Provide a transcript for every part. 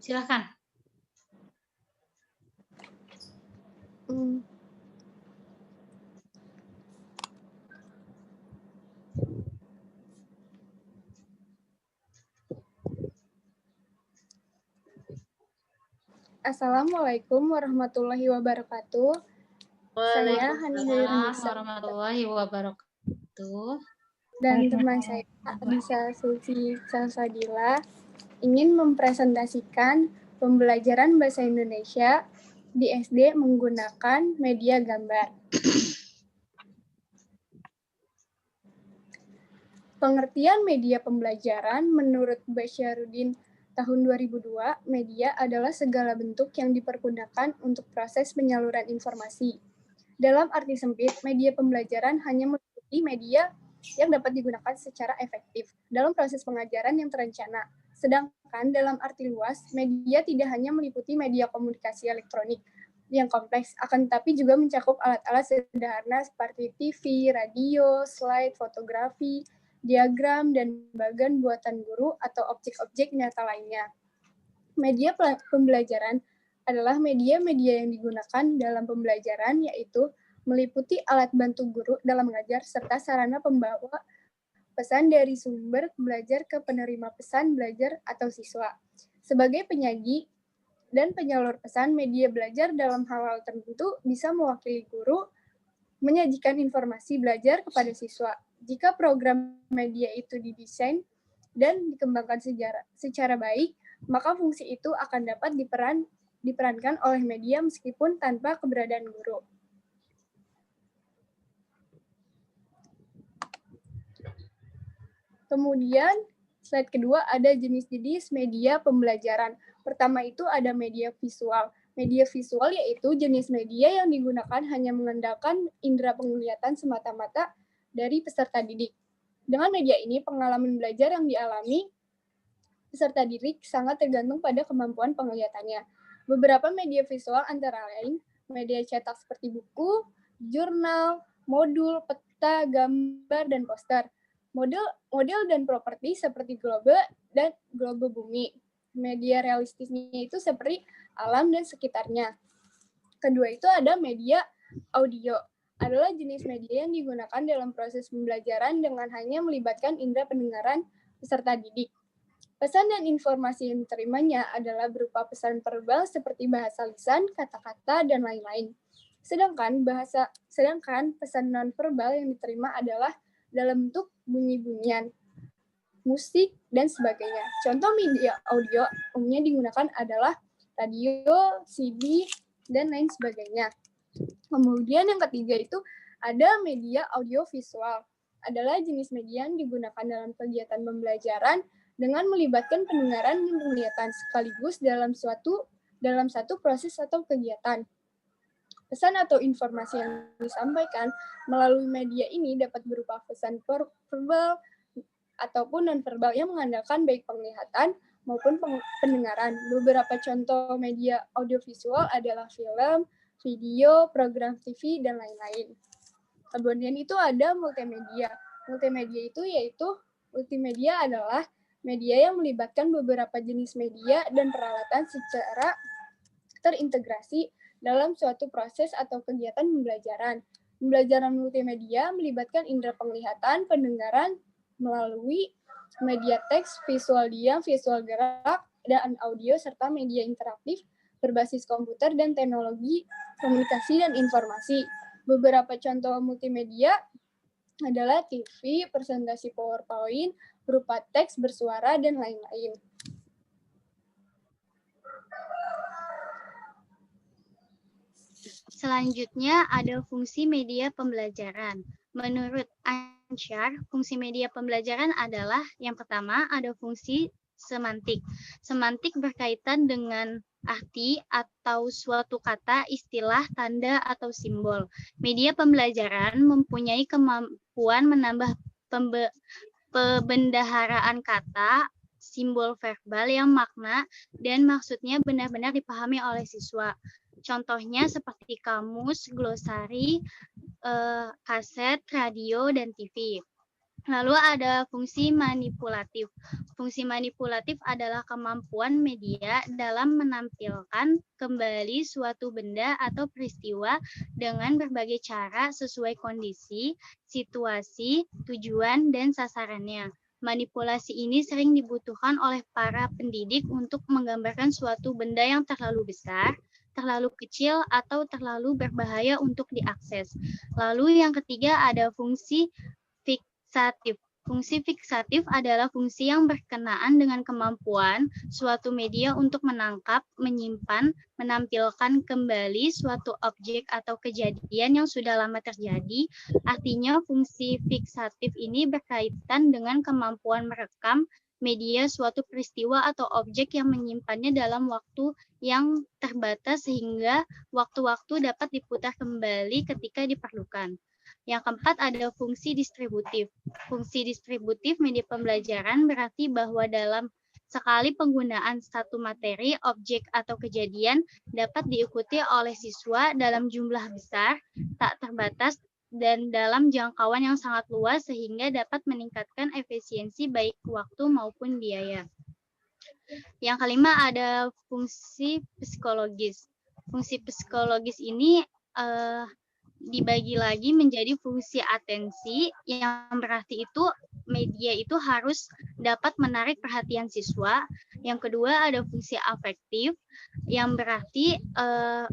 Silakan. Assalamualaikum warahmatullahi wabarakatuh. Saya Hani Waalaikumsalam Hairunisa warahmatullahi wabarakatuh. dan teman saya Adisa Sulfi Salsabila ingin mempresentasikan pembelajaran bahasa Indonesia di SD menggunakan media gambar. Pengertian media pembelajaran menurut Basyarudin tahun 2002, media adalah segala bentuk yang dipergunakan untuk proses penyaluran informasi. Dalam arti sempit, media pembelajaran hanya meliputi media yang dapat digunakan secara efektif dalam proses pengajaran yang terencana. Sedangkan dalam arti luas, media tidak hanya meliputi media komunikasi elektronik yang kompleks, akan tetapi juga mencakup alat-alat sederhana seperti TV, radio, slide, fotografi, diagram, dan bagan buatan guru atau objek-objek nyata lainnya. Media pembelajaran adalah media-media yang digunakan dalam pembelajaran, yaitu meliputi alat bantu guru dalam mengajar, serta sarana pembawa pesan dari sumber belajar ke penerima pesan belajar atau siswa. Sebagai penyaji dan penyalur pesan, media belajar dalam hal-hal tertentu bisa mewakili guru menyajikan informasi belajar kepada siswa. Jika program media itu didesain dan dikembangkan secara baik, maka fungsi itu akan dapat diperankan oleh media meskipun tanpa keberadaan guru. Kemudian, slide kedua ada jenis-jenis media pembelajaran. Pertama itu ada media visual. Media visual yaitu jenis media yang digunakan hanya mengandalkan indera penglihatan semata-mata dari peserta didik. Dengan media ini, pengalaman belajar yang dialami peserta didik sangat tergantung pada kemampuan penglihatannya. Beberapa media visual antara lain media cetak seperti buku, jurnal, modul, peta, gambar, dan poster. Model dan properti seperti globe dan globe bumi. Media realistisnya itu seperti alam dan sekitarnya. Kedua itu ada media audio. Adalah jenis media yang digunakan dalam proses pembelajaran dengan hanya melibatkan indera pendengaran peserta didik. Pesan dan informasi yang diterimanya adalah berupa pesan verbal seperti bahasa lisan, kata-kata, dan lain-lain. Sedangkan pesan non-verbal yang diterima adalah dalam bentuk bunyi-bunyian, musik, dan sebagainya. Contoh media audio umumnya digunakan adalah radio, CD, dan lain sebagainya. Kemudian yang ketiga itu ada media audiovisual. Adalah jenis media yang digunakan dalam kegiatan pembelajaran dengan melibatkan pendengaran dan penglihatan sekaligus dalam satu proses atau kegiatan. Pesan atau informasi yang disampaikan melalui media ini dapat berupa pesan verbal ataupun non-verbal yang mengandalkan baik penglihatan maupun pendengaran. Beberapa contoh media audiovisual adalah film, video, program TV, dan lain-lain. Kemudian itu ada multimedia. Multimedia adalah media yang melibatkan beberapa jenis media dan peralatan secara terintegrasi dalam suatu proses atau kegiatan pembelajaran. Pembelajaran multimedia melibatkan indera penglihatan, pendengaran melalui media teks, visual diam, visual gerak, dan audio, serta media interaktif berbasis komputer dan teknologi komunikasi dan informasi. Beberapa contoh multimedia adalah TV, presentasi PowerPoint, berupa teks, bersuara, dan lain-lain. Selanjutnya ada fungsi media pembelajaran. Menurut Ansyar, fungsi media pembelajaran adalah yang pertama ada fungsi semantik. Semantik berkaitan dengan arti atau suatu kata, istilah, tanda, atau simbol. Media pembelajaran mempunyai kemampuan menambah pembendaharaan kata, simbol verbal yang makna dan maksudnya benar-benar dipahami oleh siswa. Contohnya seperti kamus, glosari, kaset, radio, dan TV. Lalu ada fungsi manipulatif. Fungsi manipulatif adalah kemampuan media dalam menampilkan kembali suatu benda atau peristiwa dengan berbagai cara sesuai kondisi, situasi, tujuan, dan sasarannya. Manipulasi ini sering dibutuhkan oleh para pendidik untuk menggambarkan suatu benda yang terlalu besar, terlalu kecil, atau terlalu berbahaya untuk diakses. Lalu yang ketiga ada fungsi fiksatif. Fungsi fiksatif adalah fungsi yang berkenaan dengan kemampuan suatu media untuk menangkap, menyimpan, menampilkan kembali suatu objek atau kejadian yang sudah lama terjadi. Artinya, fungsi fiksatif ini berkaitan dengan kemampuan merekam media suatu peristiwa atau objek yang menyimpannya dalam waktu yang terbatas sehingga waktu-waktu dapat diputar kembali ketika diperlukan. Yang keempat ada fungsi distributif. Fungsi distributif media pembelajaran berarti bahwa dalam sekali penggunaan satu materi, objek, atau kejadian dapat diikuti oleh siswa dalam jumlah besar, tak terbatas, dan dalam jangkauan yang sangat luas sehingga dapat meningkatkan efisiensi baik waktu maupun biaya. Yang kelima ada fungsi psikologis. Fungsi psikologis ini dibagi lagi menjadi fungsi atensi yang berarti itu media itu harus dapat menarik perhatian siswa. Yang kedua ada fungsi afektif yang berarti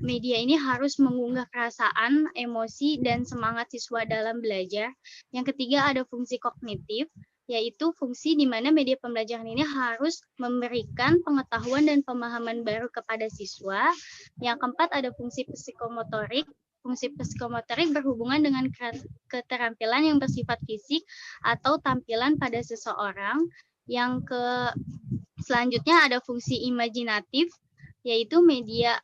media ini harus mengunggah perasaan, emosi, dan semangat siswa dalam belajar. Yang ketiga ada fungsi kognitif, yaitu fungsi di mana media pembelajaran ini harus memberikan pengetahuan dan pemahaman baru kepada siswa. Yang keempat ada fungsi psikomotorik. Fungsi psikomotorik berhubungan dengan keterampilan yang bersifat fisik atau tampilan pada seseorang. Yang selanjutnya ada fungsi imajinatif, yaitu media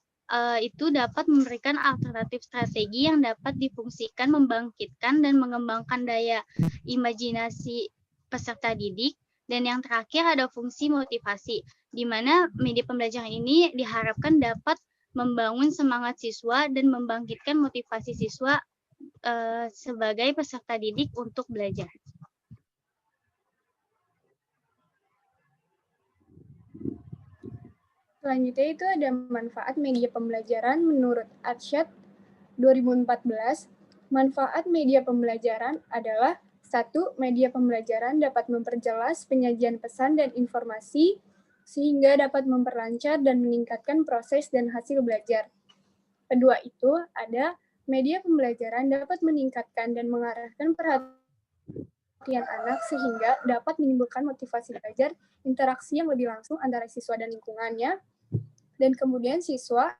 itu dapat memberikan alternatif strategi yang dapat difungsikan membangkitkan dan mengembangkan daya imajinasi peserta didik. Dan yang terakhir ada fungsi motivasi, di mana media pembelajaran ini diharapkan dapat membangun semangat siswa dan membangkitkan motivasi siswa sebagai peserta didik untuk belajar. Selanjutnya itu ada manfaat media pembelajaran menurut Arsyad 2014. Manfaat media pembelajaran adalah 1. Media pembelajaran dapat memperjelas penyajian pesan dan informasi sehingga dapat memperlancar dan meningkatkan proses dan hasil belajar. Kedua itu ada media pembelajaran dapat meningkatkan dan mengarahkan perhatian anak sehingga dapat menimbulkan motivasi belajar, interaksi yang lebih langsung antara siswa dan lingkungannya, dan kemudian siswa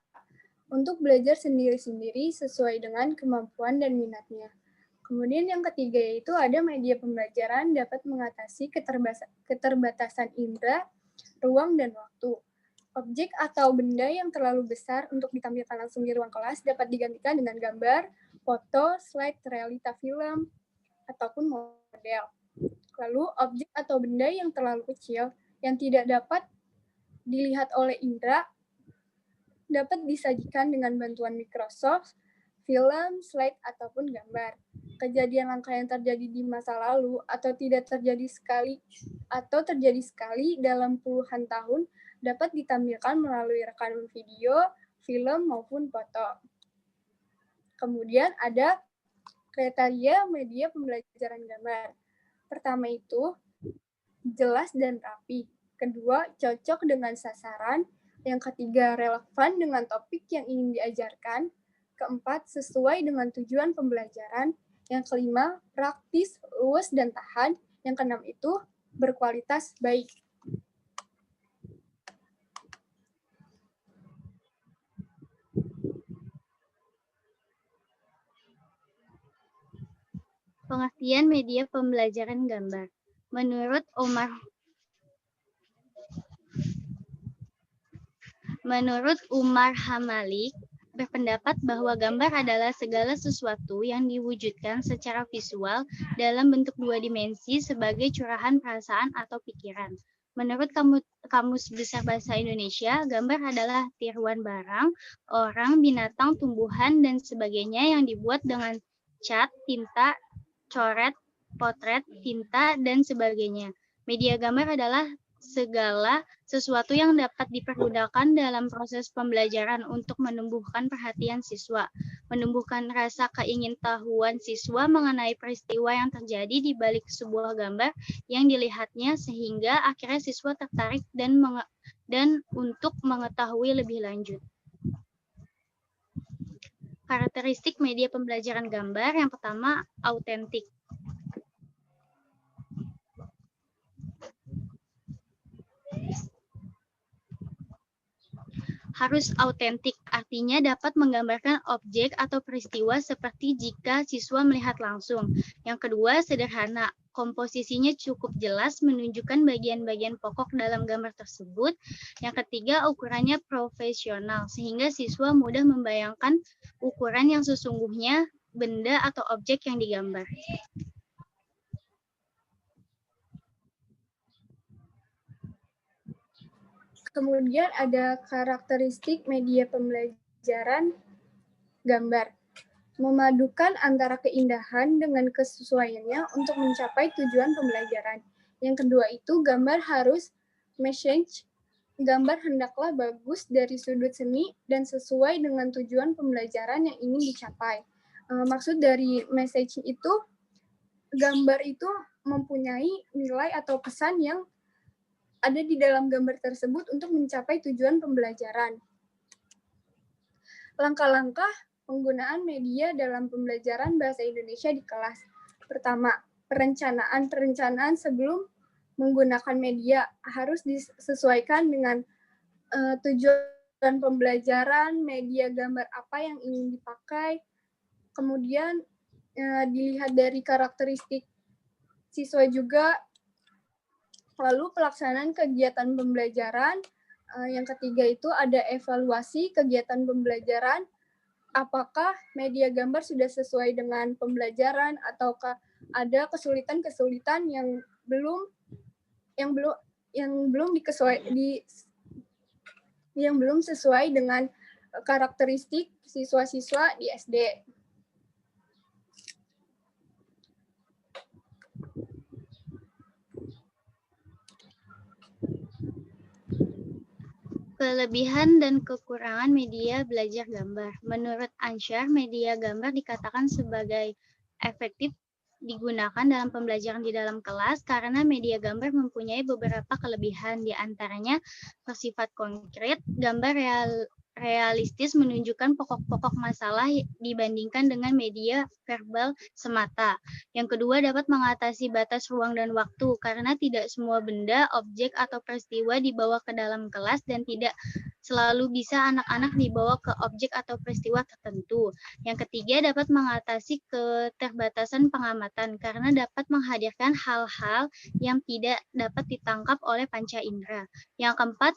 untuk belajar sendiri-sendiri sesuai dengan kemampuan dan minatnya. Kemudian yang ketiga yaitu ada media pembelajaran dapat mengatasi keterbatasan indera, ruang, dan waktu. Objek atau benda yang terlalu besar untuk ditampilkan langsung di ruang kelas dapat digantikan dengan gambar, foto, slide, realita film, ataupun model. Lalu objek atau benda yang terlalu kecil yang tidak dapat dilihat oleh indera dapat disajikan dengan bantuan Microsoft, film, slide, ataupun gambar. Kejadian langka yang terjadi di masa lalu atau tidak terjadi sekali atau terjadi sekali dalam puluhan tahun dapat ditampilkan melalui rekaman video, film, maupun foto. Kemudian ada kriteria media pembelajaran gambar. Pertama itu jelas dan rapi. Kedua, cocok dengan sasaran. Yang ketiga, relevan dengan topik yang ingin diajarkan. Keempat, sesuai dengan tujuan pembelajaran. Yang kelima, praktis, luas, dan tahan. Yang keenam itu berkualitas baik. Pengertian media pembelajaran gambar. Menurut Umar Hamalik, berpendapat bahwa gambar adalah segala sesuatu yang diwujudkan secara visual dalam bentuk dua dimensi sebagai curahan perasaan atau pikiran. Menurut Kamus Besar Bahasa Indonesia, gambar adalah tiruan barang, orang, binatang, tumbuhan, dan sebagainya yang dibuat dengan cat, tinta, coret, potret, tinta, dan sebagainya. Media gambar adalah segala sesuatu yang dapat dipergunakan dalam proses pembelajaran untuk menumbuhkan perhatian siswa, menumbuhkan rasa keingintahuan siswa mengenai peristiwa yang terjadi di balik sebuah gambar yang dilihatnya sehingga akhirnya siswa tertarik dan untuk mengetahui lebih lanjut. Karakteristik media pembelajaran gambar yang pertama, autentik. Harus autentik, artinya dapat menggambarkan objek atau peristiwa seperti jika siswa melihat langsung. Yang kedua, sederhana. Komposisinya cukup jelas menunjukkan bagian-bagian pokok dalam gambar tersebut. Yang ketiga, ukurannya profesional, sehingga siswa mudah membayangkan ukuran yang sesungguhnya benda atau objek yang digambar. Kemudian ada karakteristik media pembelajaran gambar. Memadukan antara keindahan dengan kesesuaiannya untuk mencapai tujuan pembelajaran. Yang kedua itu gambar harus message. Gambar hendaklah bagus dari sudut seni dan sesuai dengan tujuan pembelajaran yang ingin dicapai. Maksud dari message itu, gambar itu mempunyai nilai atau pesan yang ada di dalam gambar tersebut untuk mencapai tujuan pembelajaran. Langkah-langkah penggunaan media dalam pembelajaran bahasa Indonesia di kelas. Pertama, perencanaan sebelum menggunakan media harus disesuaikan dengan tujuan pembelajaran, media gambar apa yang ingin dipakai. Kemudian dilihat dari karakteristik siswa juga. Lalu pelaksanaan kegiatan pembelajaran. Yang ketiga itu ada evaluasi kegiatan pembelajaran. Apakah media gambar sudah sesuai dengan pembelajaran ataukah ada kesulitan-kesulitan yang belum sesuai dengan karakteristik siswa-siswa di SD. Kelebihan dan kekurangan media belajar gambar. Menurut Ansyar, media gambar dikatakan sebagai efektif digunakan dalam pembelajaran di dalam kelas karena media gambar mempunyai beberapa kelebihan, di antaranya bersifat konkret, gambar realistis menunjukkan pokok-pokok masalah dibandingkan dengan media verbal semata. Yang kedua, dapat mengatasi batas ruang dan waktu karena tidak semua benda, objek, atau peristiwa dibawa ke dalam kelas dan tidak selalu bisa anak-anak dibawa ke objek atau peristiwa tertentu. Yang ketiga, dapat mengatasi keterbatasan pengamatan karena dapat menghadirkan hal-hal yang tidak dapat ditangkap oleh panca indera. Yang keempat,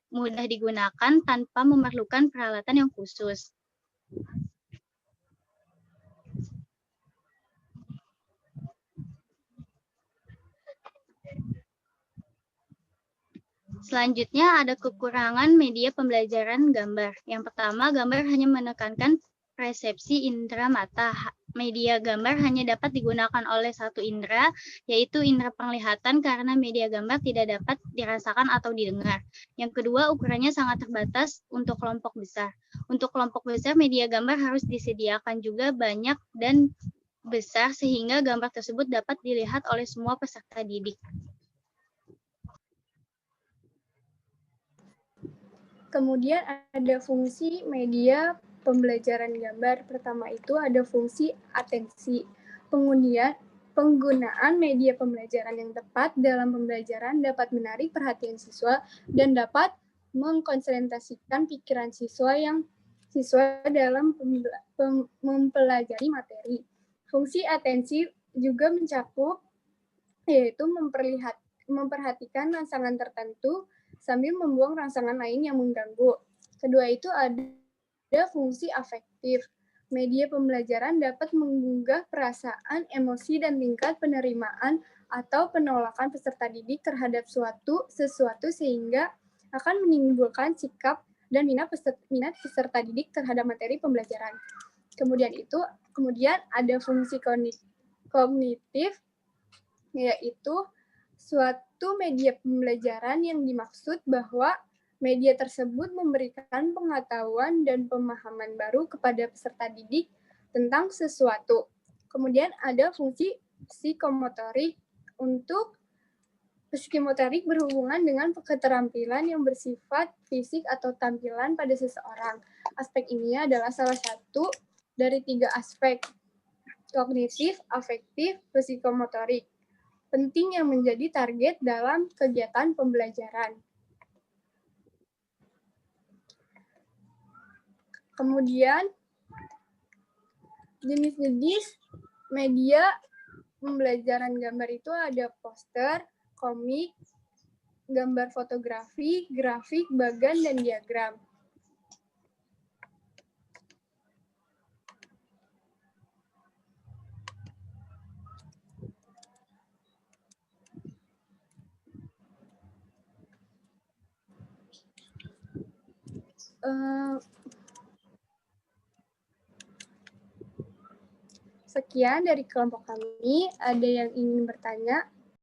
mudah digunakan tanpa memerlukan peralatan yang khusus. Selanjutnya ada kekurangan media pembelajaran gambar. Yang pertama, gambar hanya menekankan persepsi indera mata. Media gambar hanya dapat digunakan oleh satu indera, yaitu indera penglihatan karena media gambar tidak dapat dirasakan atau didengar. Yang kedua, ukurannya sangat terbatas untuk kelompok besar. Untuk kelompok besar, media gambar harus disediakan juga banyak dan besar sehingga gambar tersebut dapat dilihat oleh semua peserta didik. Kemudian ada fungsi media pembelajaran gambar. Pertama itu ada fungsi atensi. Penggunaan media pembelajaran yang tepat dalam pembelajaran dapat menarik perhatian siswa dan dapat mengkonsentrasikan pikiran siswa dalam mempelajari materi. Fungsi atensi juga mencakup yaitu memperhatikan rangsangan tertentu sambil membuang rangsangan lain yang mengganggu. Kedua itu ada fungsi afektif. Media pembelajaran dapat menggugah perasaan, emosi, dan tingkat penerimaan atau penolakan peserta didik terhadap sesuatu sehingga akan menimbulkan sikap dan minat peserta didik terhadap materi pembelajaran. Kemudian itu Kemudian ada fungsi kognitif, yaitu suatu media pembelajaran yang dimaksud bahwa media tersebut memberikan pengetahuan dan pemahaman baru kepada peserta didik tentang sesuatu. Kemudian ada fungsi psikomotorik. Untuk psikomotorik berhubungan dengan keterampilan yang bersifat fisik atau tampilan pada seseorang. Aspek ini adalah salah satu dari 3 aspek: kognitif, afektif, psikomotorik. Penting yang menjadi target dalam kegiatan pembelajaran. Kemudian, jenis-jenis media pembelajaran gambar itu ada poster, komik, gambar fotografi, grafik, bagan, dan diagram. Sekian dari kelompok kami. Ada yang ingin bertanya?